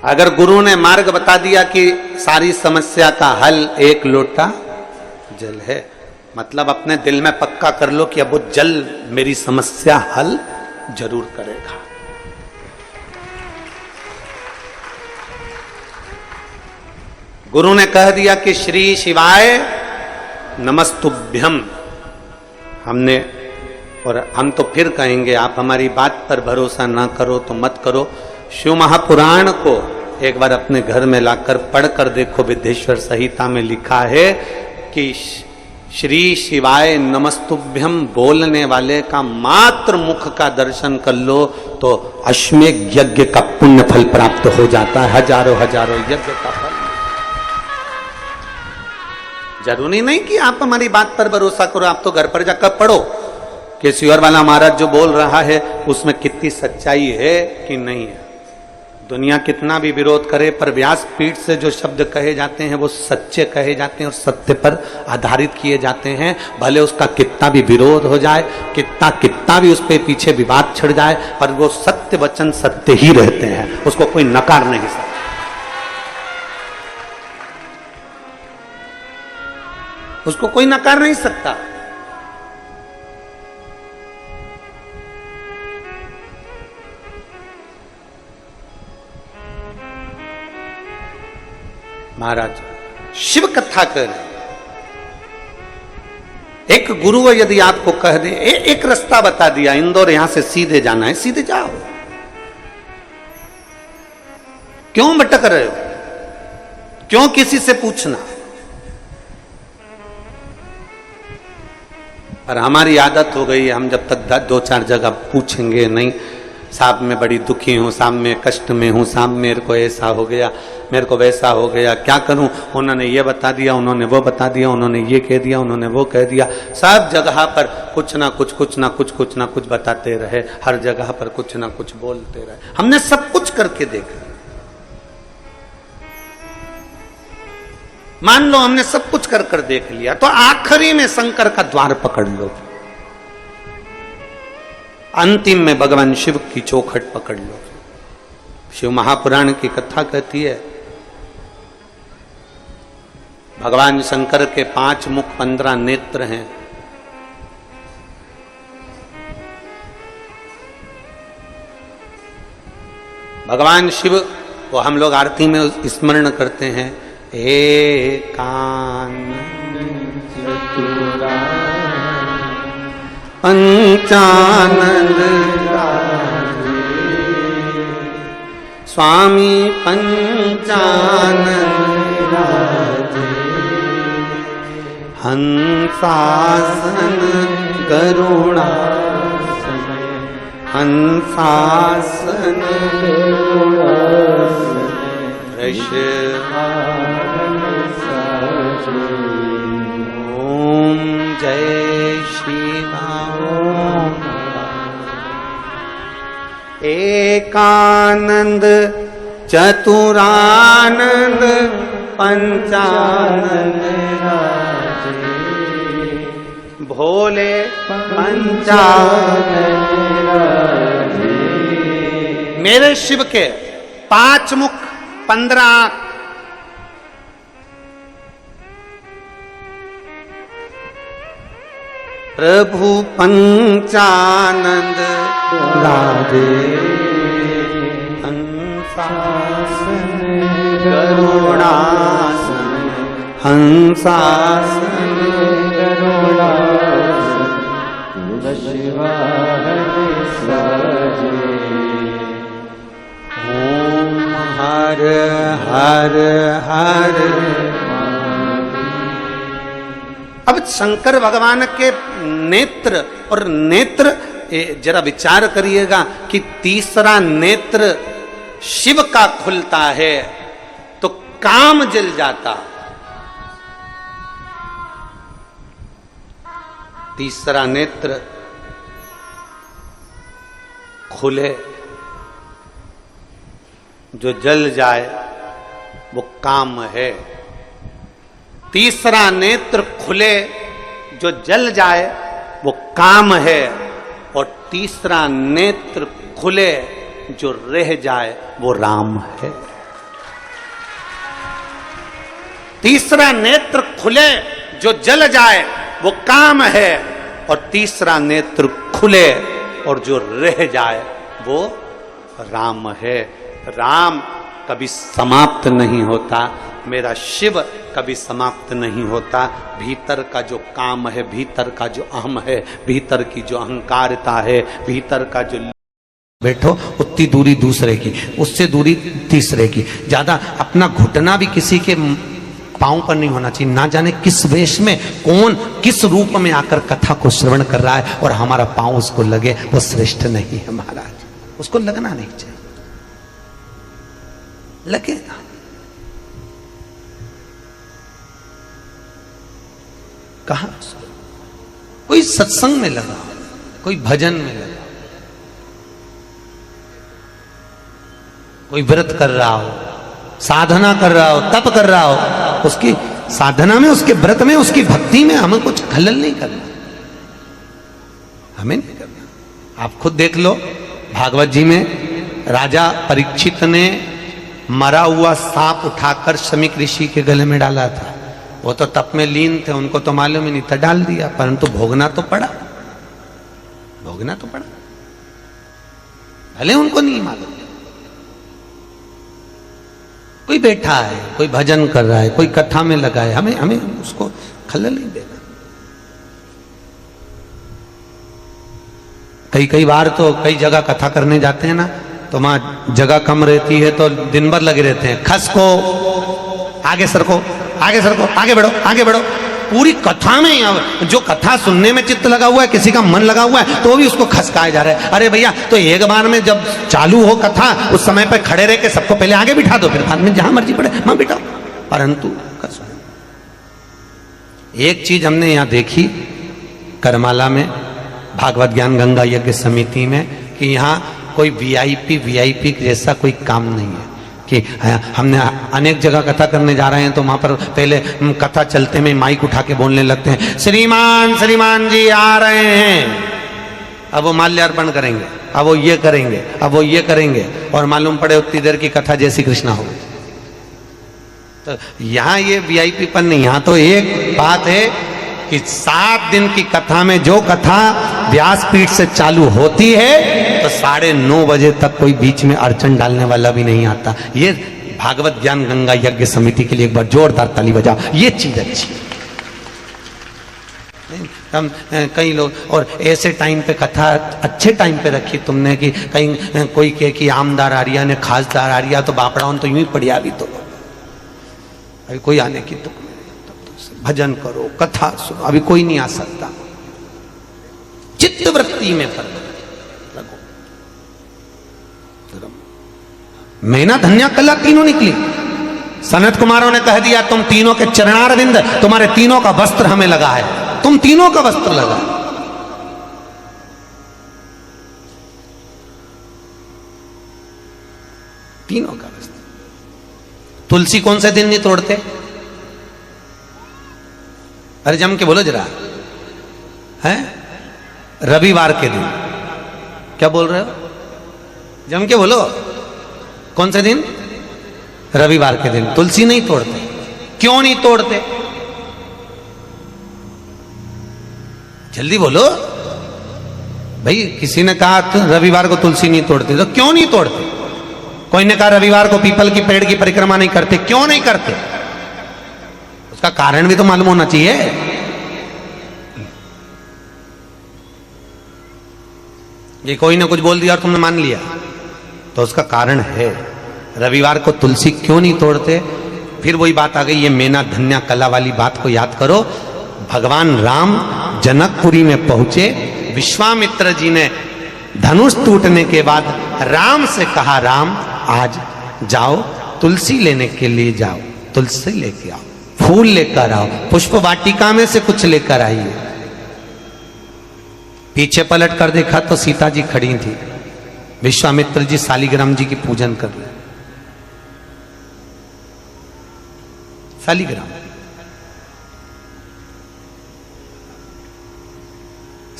अगर गुरु ने मार्ग बता दिया कि सारी समस्या का हल एक लोटा जल है, मतलब अपने दिल में पक्का कर लो कि अब वो जल मेरी समस्या हल जरूर करेगा। गुरु ने कह दिया कि श्री शिवाय नमस्तुभ्यम, हमने, और हम तो फिर कहेंगे आप हमारी बात पर भरोसा ना करो तो मत करो। शिव महापुराण को एक बार अपने घर में लाकर पढ़कर देखो। विद्येश्वर संहिता में लिखा है कि श्री शिवाय नमस्तुभ्यम बोलने वाले का मात्र मुख का दर्शन कर लो तो अश्वमेध यज्ञ का पुण्य फल प्राप्त हो जाता है, हजारों हजारों यज्ञ का फल। जरूरी नहीं कि आप हमारी बात पर भरोसा करो, आप तो घर पर जाकर पढ़ो कि शिवर वाला महाराज जो बोल रहा है उसमें कितनी सच्चाई है कि नहीं है। दुनिया कितना भी विरोध करे पर व्यासपीठ से जो शब्द कहे जाते हैं वो सच्चे कहे जाते हैं और सत्य पर आधारित किए जाते हैं। भले उसका कितना भी विरोध हो जाए, कितना भी उस पे पीछे विवाद छिड़ जाए, पर वो सत्य वचन सत्य ही रहते हैं, उसको कोई नकार नहीं सकता। उसको कोई नकार नहीं सकता। महाराज शिव कथा कर, एक गुरु यदि आपको कह दे, एक रास्ता बता दिया, इंदौर यहां से सीधे जाना है, सीधे जाओ, क्यों भटक रहे हो, क्यों किसी से पूछना। पर हमारी आदत हो गई है, हम जब तक दो चार जगह पूछेंगे नहीं, साहब मैं बड़ी दुखी हूँ, साहब मैं कष्ट में हूँ, साहब मेरे को ऐसा हो गया, मेरे को वैसा हो गया, क्या करूं, उन्होंने ये बता दिया, उन्होंने वो बता दिया, उन्होंने ये कह दिया, उन्होंने वो कह दिया। सब जगह पर कुछ ना कुछ बताते रहे, हर जगह पर कुछ ना कुछ बोलते रहे। हमने सब कुछ करके देखा। मान लो हमने सब कुछ कर देख लिया, तो आखिरी में शंकर का द्वार पकड़ लो, अंतिम में भगवान शिव की चौखट पकड़ लो। शिव महापुराण की कथा कहती है भगवान शंकर के 5 मुख 15 नेत्र हैं। भगवान शिव को हम लोग आरती में स्मरण करते हैं, पंचानंद स्वामी पंचानंद हंसासन करुणासन, हंसासन ओम जय शिवा। एकानंद चतुरानंद पंचानंद भोले पंचानंद। मेरे शिव के 5 मुख 15 आंख, प्रभु पंचानंद राधे, हंसासन करुणासन, हंसासन करुणासन ओम हर हर हर। अब शंकर भगवान के नेत्र, और नेत्र जरा विचार करिएगा कि तीसरा नेत्र शिव का खुलता है तो काम जल जाता। तीसरा नेत्र खुले, जो जल जाए वो काम है। तीसरा नेत्र खुले, जो जल जाए वो काम है, और तीसरा नेत्र खुले, जो रह जाए वो राम है। तीसरा नेत्र खुले जो जल जाए वो काम है, और तीसरा नेत्र खुले और जो रह जाए वो राम है। राम कभी समाप्त नहीं होता, मेरा शिव कभी समाप्त नहीं होता। भीतर का जो काम है, भीतर का जो अहम है, भीतर की जो अहंकारता है, भीतर का जो बैठो उतनी दूरी दूसरे की, उससे दूरी तीसरे की। ज्यादा अपना घुटना भी किसी के पांव पर नहीं होना चाहिए। ना जाने किस वेश में कौन किस रूप में आकर कथा को श्रवण कर रहा है और हमारा पांव उसको लगे, वो श्रेष्ठ नहीं है महाराज। उसको लगना नहीं चाहिए, लगे ना। कहा कोई सत्संग में लगा, कोई भजन में लगा, कोई व्रत कर रहा हो, साधना कर रहा हो, तप कर रहा हो, उसकी साधना में, उसके व्रत में, उसकी भक्ति में हमें कुछ खलल नहीं करना, हमें नहीं करना। आप खुद देख लो, भागवत जी में राजा परीक्षित ने मरा हुआ सांप उठाकर शमीक ऋषि के गले में डाला था। वो तो तप में लीन थे, उनको तो मालूम ही नहीं था, डाल दिया, परंतु भोगना तो पड़ा, भोगना तो पड़ा, भले उनको नहीं मालूम। कोई बैठा है, कोई भजन कर रहा है, कोई कथा में लगा है, हमें उसको खलल नहीं देना। कई बार तो कई जगह कथा करने जाते हैं ना, तो वहां जगह कम रहती है तो दिन भर लगे रहते हैं, खस को आगे सरको, आगे सरको, आगे बढ़ो, आगे बढ़ो। पूरी कथा में जो कथा सुनने में चित्त लगा हुआ है, किसी का मन लगा हुआ है, तो भी उसको खसकाया जा रहा है। अरे भैया, तो एक बार में जब चालू हो कथा, उस समय पर खड़े रह के सबको पहले आगे बिठा दो, फिर बाद में जहां मर्जी पड़े वहां बिठाओ। परंतु एक चीज हमने यहां देखी करमाला में, भागवत ज्ञान गंगा यज्ञ समिति में, कि यहाँ कोई वीआईपी जैसा कोई काम नहीं है। कि हमने अनेक जगह कथा करने जा रहे हैं तो वहां पर पहले कथा चलते में माइक उठा के बोलने लगते हैं, श्रीमान जी आ रहे हैं, अब वो माल्यार्पण करेंगे, अब वो ये करेंगे, अब वो ये करेंगे, और मालूम पड़े उतनी देर की कथा जैसी कृष्णा हो। तो यहाँ ये वीआईपी पर नहीं, यहाँ तो एक बात है कि 7 दिन की कथा में जो कथा व्यासपीठ से चालू होती है तो 9:30 बजे तक कोई बीच में अड़चन डालने वाला भी नहीं आता। ये भागवत ज्ञान गंगा यज्ञ समिति के लिए एक बार जोरदार ताली बजाओ, ये चीज अच्छी है। हम कई लोग, और ऐसे टाइम पे कथा अच्छे टाइम पे रखी तुमने कि कहीं कोई कहे कि आमदार आर्या ने खासदार आर्या, तो बापड़ाउन तो यूं ही पड़िया भी, तो अभी कोई आने की तो भजन करो, कथा सुनो, अभी कोई नहीं आ सकता। चित्त वृत्ति में फर्क लगो। मैना धन्या कला तीनों निकली। सनत कुमारों ने कह दिया, तुम तीनों के चरणारविंद, तुम्हारे तीनों का वस्त्र हमें लगा है, तुम तीनों का वस्त्र लगा। तीनों का वस्त्र। तुलसी कौन से दिन नहीं तोड़ते? अरे जम के बोलो जरा, हैं? रविवार के दिन। क्या बोल रहे हो? जम के बोलो, कौन से दिन? रविवार के दिन तुलसी नहीं तोड़ते। क्यों नहीं तोड़ते? जल्दी बोलो भाई। किसी ने कहा तो रविवार को तुलसी नहीं तोड़ते, तो क्यों नहीं तोड़ते? कोई ने कहा रविवार को पीपल की पेड़ की परिक्रमा नहीं करते, क्यों नहीं करते? उसका कारण भी तो मालूम होना चाहिए। ये कोई ने कुछ बोल दिया और तुमने मान लिया, तो उसका कारण है। रविवार को तुलसी क्यों नहीं तोड़ते? फिर वही बात आ गई, ये मेना धन्या कला वाली बात को याद करो। भगवान राम जनकपुरी में पहुंचे, विश्वामित्र जी ने धनुष टूटने के बाद राम से कहा, राम आज जाओ तुलसी लेने के लिए जाओ, तुलसी लेके आओ, फूल लेकर आओ, पुष्प वाटिका में से कुछ लेकर आइए। पीछे पलट कर देखा तो सीता जी खड़ी थी, विश्वामित्र जी शालिग्राम जी की पूजन कर रहे। शालिग्राम,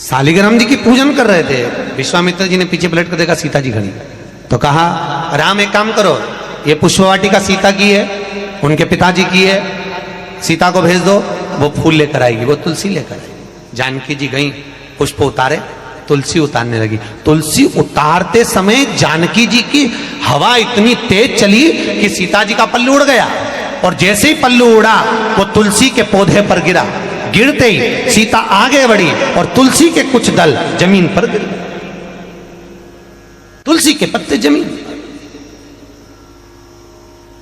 शालिग्राम जी की पूजन कर रहे थे। विश्वामित्र जी ने पीछे पलट कर देखा, सीता जी खड़ी, तो कहा राम एक काम करो, ये पुष्प वाटिका सीता की है, उनके पिताजी की है, सीता को भेज दो, वो फूल लेकर आएगी, वो तुलसी लेकर आएगी। जानकी जी गई, पुष्प उतारे, तुलसी उतारने लगी। तुलसी उतारते समय जानकी जी की हवा इतनी तेज चली कि सीता जी का पल्लू उड़ गया, और जैसे ही पल्लू उड़ा वो तुलसी के पौधे पर गिरा। गिरते ही सीता आगे बढ़ी और तुलसी के कुछ दल जमीन पर गिर गए। तुलसी के पत्ते जमीन।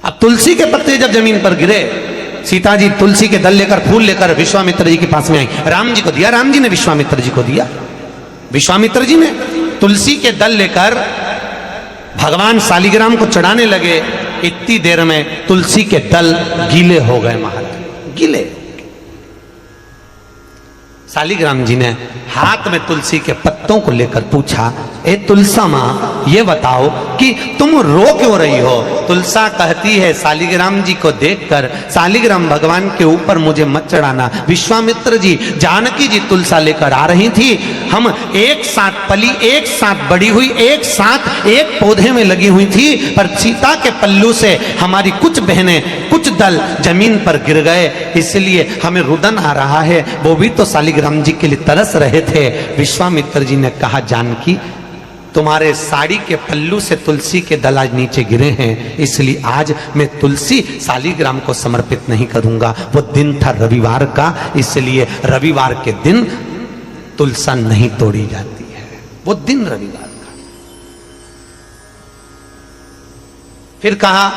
अब तुलसी के पत्ते जब जमीन पर गिरे, सीता जी तुलसी के दल लेकर, फूल लेकर विश्वामित्र जी के पास में आई। राम जी को दिया, राम जी ने विश्वामित्र जी को दिया। विश्वामित्र जी ने तुलसी के दल लेकर भगवान शालिग्राम को चढ़ाने लगे। इतनी देर में तुलसी के दल गीले हो गए महाराज, गीले। शालिग्राम जी ने हाथ में तुलसी के पत्तों को लेकर पूछा, ए तुलसा माँ ये बताओ कि तुम रो क्यों रही हो? तुलसा कहती है शालिग्राम जी को देखकर, शालिग्राम भगवान के ऊपर मुझे मत चढ़ाना। विश्वामित्र जी, जानकी जी तुलसा लेकर आ रही थी, हम एक साथ पली, एक साथ बड़ी हुई, एक साथ एक पौधे में लगी हुई थी, पर सीता के पल्लू से हमारी कुछ बहनें, कुछ दल जमीन पर गिर गए, इसलिए हमें रुदन आ रहा है। वो भी तो शालिग्राम जी के लिए तरस रहे थे। विश्वामित्र जी ने कहा, जानकी तुम्हारे साड़ी के पल्लू से तुलसी के दल आज नीचे गिरे हैं, इसलिए आज मैं तुलसी शालिग्राम को समर्पित नहीं करूंगा। वो दिन था रविवार का, इसलिए रविवार के दिन तुलसा नहीं तोड़ी जाती है, वो दिन रविवार का। फिर कहा,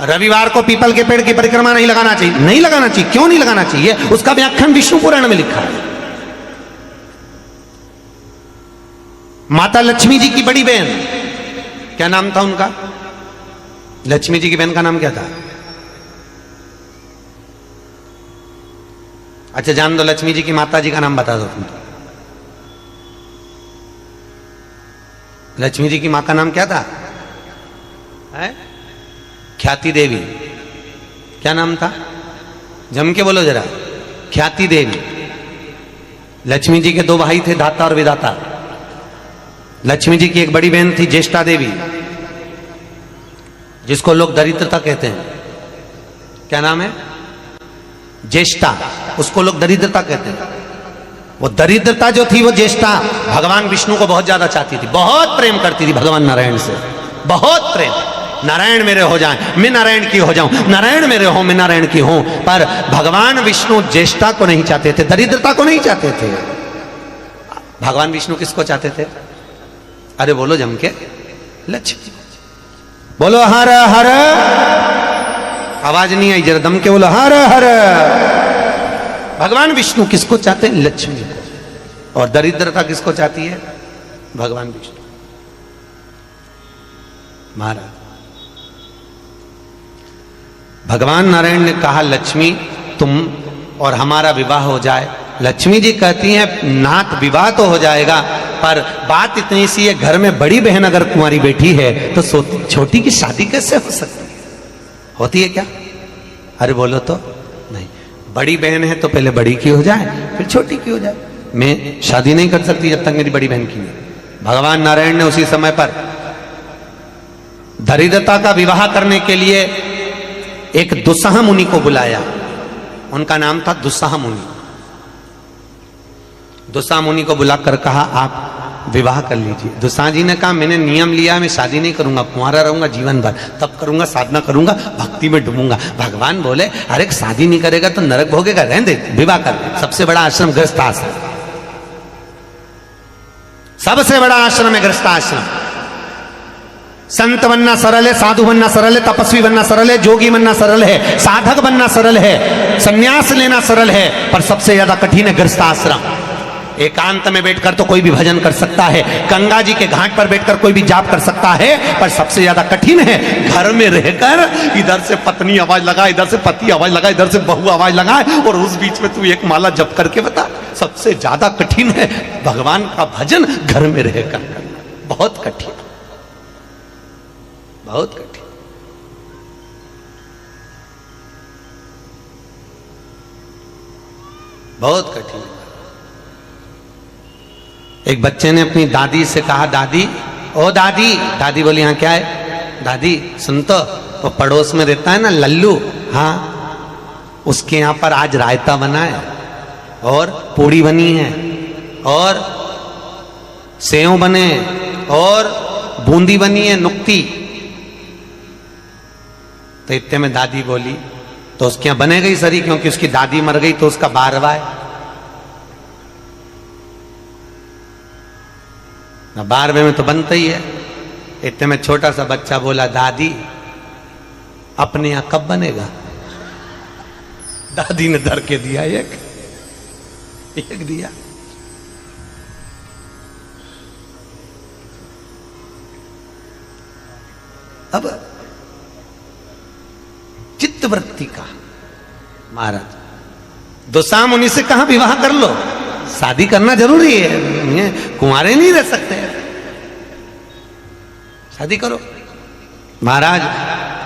रविवार को पीपल के पेड़ की परिक्रमा नहीं लगाना चाहिए। नहीं लगाना चाहिए, क्यों नहीं लगाना चाहिए? उसका व्याख्यान विष्णु पुराण में लिखा है। माता लक्ष्मी जी की बड़ी बहन, क्या नाम था उनका? लक्ष्मी जी की बहन का नाम क्या था? अच्छा जान दो, लक्ष्मी जी की माता जी का नाम बता दो तुम। लक्ष्मी जी की मां का नाम क्या था? है? ख्याति देवी। क्या नाम था? जम के बोलो जरा। ख्याति देवी। लक्ष्मी जी के दो भाई थे, दाता और विदाता। लक्ष्मी जी की एक बड़ी बहन थी ज्येष्ठा देवी, जिसको लोग दरिद्रता कहते हैं। क्या नाम है? ज्येष्ठा, उसको लोग दरिद्रता कहते हैं। वो दरिद्रता जो थी, वो ज्येष्ठा भगवान विष्णु को बहुत ज्यादा चाहती थी, बहुत प्रेम करती थी भगवान नारायण से, बहुत प्रेम। नारायण मेरे हो जाएं, मैं नारायण की हो जाऊं, नारायण मेरे हो, मैं नारायण की हूं। पर भगवान विष्णु ज्येष्ठा को नहीं चाहते थे, दरिद्रता को नहीं चाहते थे। भगवान विष्णु किसको चाहते थे? अरे बोलो जम के, लक्ष्मी। बोलो हर हर। आवाज नहीं आई, जरा दम के बोलो हर हर। भगवान विष्णु किसको चाहते हैं? लक्ष्मी को। और दरिद्रता किसको चाहती है? भगवान विष्णु। महाराज भगवान नारायण ने कहा, लक्ष्मी तुम और हमारा विवाह हो जाए। लक्ष्मी जी कहती हैं, नाथ विवाह तो हो जाएगा, पर बात इतनी सी है, घर में बड़ी बहन अगर कुंवारी बैठी है तो छोटी की शादी कैसे हो सकती है? होती है क्या? अरे बोलो तो नहीं। बड़ी बहन है तो पहले बड़ी की हो जाए, फिर छोटी की हो जाए। मैं शादी नहीं कर सकती जब तक मेरी बड़ी बहन की नहीं। भगवान नारायण ने उसी समय पर दरिद्रता का विवाह करने के लिए एक दुस्साह मुनि को बुलाया। उनका नाम था दुस्साह मुनि। दुस्साह मुनि को बुलाकर कहा, आप विवाह कर लीजिए। दुस्साह जी ने कहा, मैंने नियम लिया, मैं शादी नहीं करूंगा, कुंवारा रहूंगा जीवन भर, तब करूंगा, साधना करूंगा, भक्ति में डूबूंगा। भगवान बोले, अरे शादी नहीं करेगा तो नरक भोगेगा, रहने दे, विवाह कर। सबसे बड़ा आश्रम गृहस्थ आश्रम, सबसे बड़ा आश्रम है गृहस्थ आश्रम। संत बनना सरल है, साधु बनना सरल है, तपस्वी बनना सरल है, जोगी बनना सरल है, साधक बनना सरल है, संन्यास लेना सरल है, पर सबसे ज्यादा कठिन है गृहस्थ आश्रम। एकांत में बैठकर तो कोई भी भजन कर सकता है, गंगा जी के घाट पर बैठकर कोई भी जाप कर सकता है, पर सबसे ज्यादा कठिन है घर में रहकर इधर से पत्नी आवाज लगाए, इधर से पति आवाज लगाए, इधर से बहू आवाज लगाए, और उस बीच में तू एक माला जप करके बता। सबसे ज्यादा कठिन है भगवान का भजन घर में रहकर करना। बहुत कठिन, बहुत कठिन। बहुत कठिन। एक बच्चे ने अपनी दादी से कहा, दादी, ओ दादी। दादी बोली, हाँ क्या है? दादी सुन तो, वो पड़ोस में रहता है ना लल्लू, हाँ उसके यहां पर आज रायता बना है और पूड़ी बनी है और सेव बने और बूंदी बनी है, नुक्ती। तो इतने में दादी बोली, तो उसके यहां बनेगा ही सरी, क्योंकि उसकी दादी मर गई तो उसका 12वां है ना, 12वें में तो बनता ही है। इतने में छोटा सा बच्चा बोला, दादी अपने यहां कब बनेगा? दादी ने धर के दिया, एक दिया। अब चित्तवृत्ति का महाराज दुसा मुनि से कहा विवाह कर लो, शादी करना जरूरी है, कुंवारे नहीं रह सकते, शादी करो। महाराज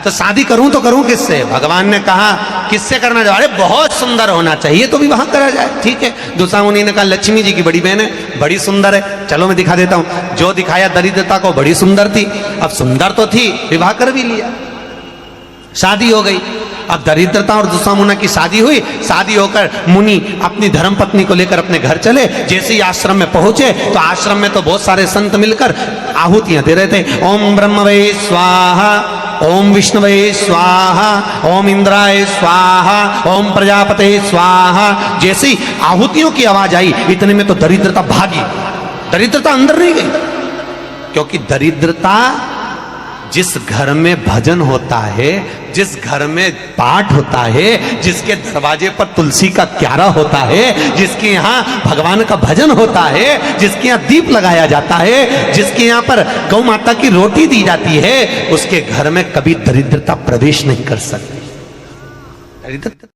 तो शादी करूं तो करूं किससे? भगवान ने कहा किससे करना चाहिए? अरे बहुत सुंदर होना चाहिए तो विवाह करा जाए। ठीक है, दुसा मुनि ने कहा लक्ष्मी जी की बड़ी बहन है, बड़ी सुंदर है, चलो मैं दिखा देता हूं। जो दिखाया दरिद्रता को, बड़ी सुंदर थी, अब सुंदर तो थी, विवाह कर भी लिया, शादी हो गई। अब दरिद्रता और दुसामुना की शादी हुई। शादी होकर मुनि अपनी धर्म पत्नी को लेकर अपने घर चले। जैसे ही आश्रम में पहुंचे तो आश्रम में तो बहुत सारे संत मिलकर आहुतियां दे रहे थे। ओम ब्रह्मवे स्वाहा, ओम विष्णुवे स्वाहा, ओम इंद्राय स्वाहा, ओम प्रजापते स्वाहा। जैसे ही आहुतियों की आवाज आई, इतने में तो दरिद्रता भागी। दरिद्रता अंदर नहीं गई, क्योंकि दरिद्रता जिस घर में भजन होता है, जिस घर में पाठ होता है, जिसके दरवाजे पर तुलसी का क्यारा होता है, जिसके यहाँ भगवान का भजन होता है, जिसके यहाँ दीप लगाया जाता है, जिसके यहाँ पर गौ माता की रोटी दी जाती है, उसके घर में कभी दरिद्रता प्रवेश नहीं कर सकती। दरिद्रता